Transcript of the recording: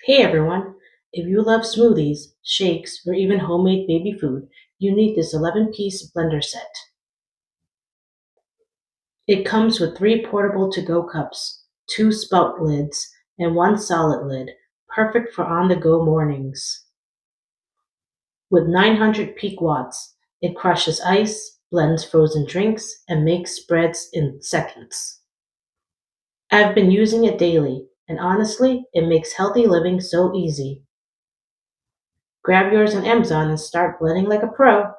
Hey everyone! If you love smoothies, shakes, or even homemade baby food, you need this 11-piece blender set. It comes with 3 portable to-go cups, 2 spout lids, and 1 solid lid, perfect for on-the-go mornings. With 900 peak watts, it crushes ice, blends frozen drinks, and makes spreads in seconds. I've been using it daily, and honestly, it makes healthy living so easy. Grab yours on Amazon and start blending like a pro.